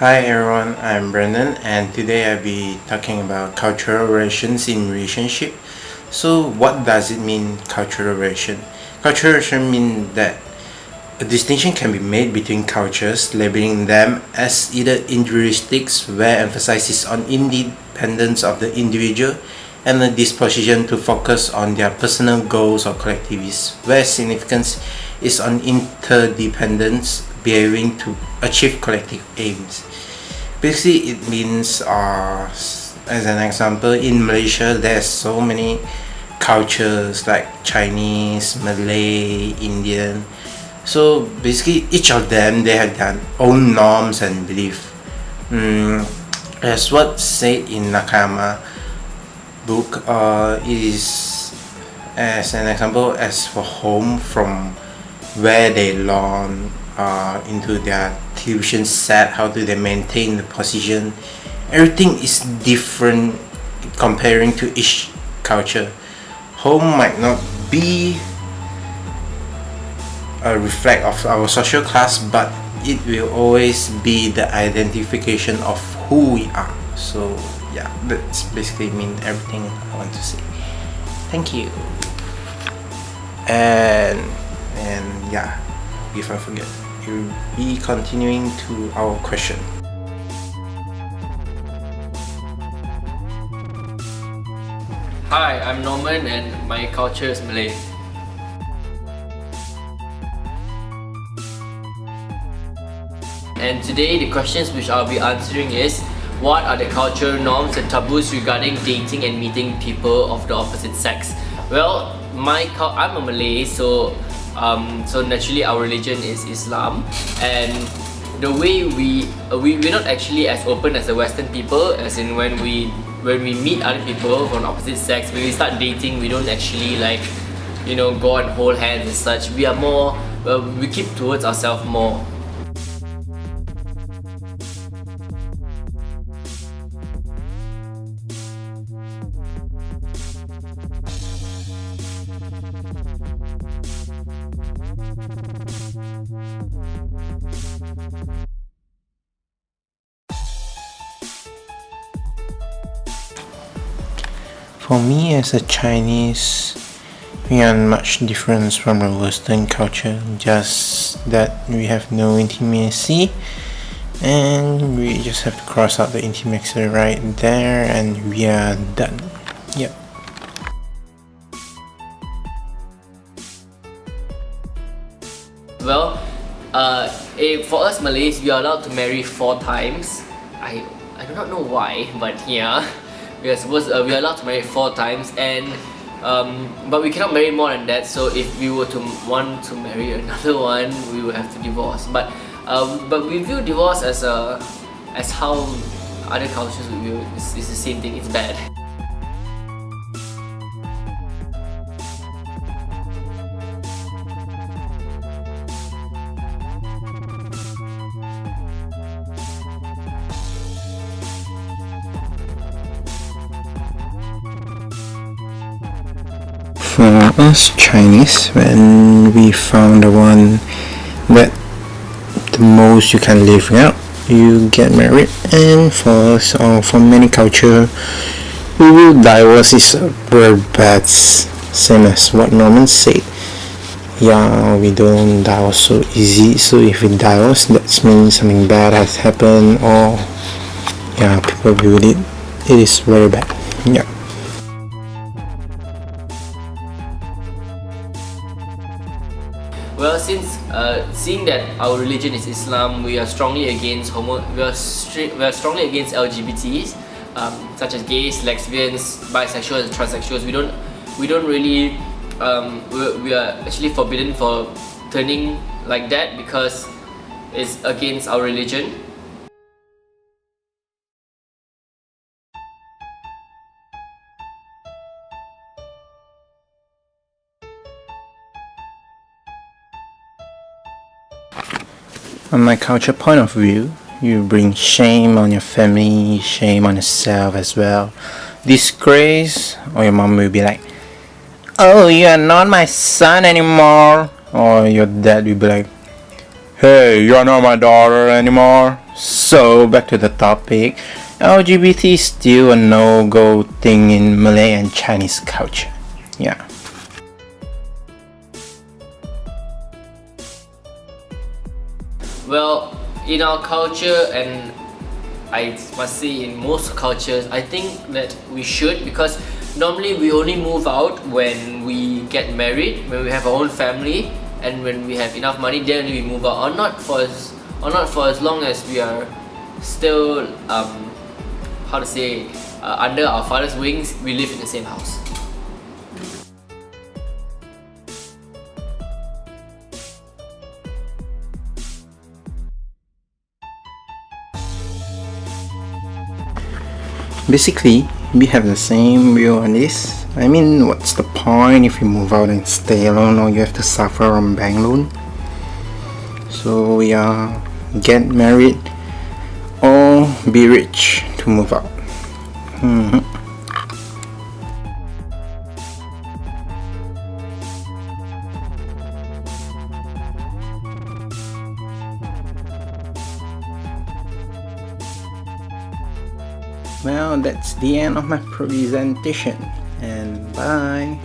Hi everyone, I'm Brendan and today I'll be talking about cultural relations in relationship. So what does it mean, cultural relation? Cultural relation means that a distinction can be made between cultures, labeling them as either individualistics where emphasis is on independence of the individual and a disposition to focus on their personal goals or collectivities, where significance is on interdependence behaving to achieve collective aims. Basically, it means, as an example, in Malaysia, there's so many cultures like Chinese, Malay, Indian. So basically, each of them they have their own norms and belief. As what said in Nakayama book, is as an example as for home from where they learn into their television set, how do they maintain the position. Everything is different comparing to each culture. Home might not be a reflect of our social class, but it will always be the identification of who we are. So yeah, that's basically mean everything I want to say. Thank you. And yeah, before I forget, we'll be continuing to our question. Hi, I'm Norman and my culture is Malay. And today the questions which I'll be answering is, what are the cultural norms and taboos regarding dating and meeting people of the opposite sex? Well, I'm a Malay, so naturally our religion is Islam, and the way we're not actually as open as the Western people, as in when we meet other people from opposite sex, when we start dating, we don't actually go and hold hands and such. We are more, we keep towards ourselves more. For me as a Chinese, we aren't much different from the Western culture, just that we have no intimacy and we just have to cross out the intimacy right there and we are done. Yep. Well, for us Malays, we are allowed to marry 4 times. I do not know why, but yeah, we are allowed to marry 4 times, and but we cannot marry more than that. So if we were to want to marry another one, we will have to divorce. But we view divorce as how other cultures would view it. It's the same thing. It's bad. For us Chinese, when we found the one that the most you can live without, you get married. And for us, or for many culture, we will divorce is very bad, same as what Norman said. Yeah, we don't divorce so easy. So if we divorce, that means something bad has happened, or yeah, people view it. It is very bad. Yeah. Well, since seeing that our religion is Islam, we are strongly against strongly against LGBTs, such as gays, lesbians, bisexuals, and transsexuals. We don't really we are actually forbidden for turning like that because it's against our religion. On my culture point of view, you bring shame on your family, shame on yourself as well. Disgrace, or your mom will be like, "Oh, you are not my son anymore." Or your dad will be like, "Hey, you are not my daughter anymore." So back to the topic. LGBT is still a no-go thing in Malay and Chinese culture. Yeah. Well, in our culture, and I must say in most cultures, I think that we should, because normally we only move out when we get married, when we have our own family, and when we have enough money, then we move out, or not for as long as we are still how to say under our father's wings. We live in the same house. Basically, we have the same view on this. I mean, what's the point if you move out and stay alone or you have to suffer from bank loan? So yeah, get married or be rich to move out. Well, that's the end of my presentation, and bye.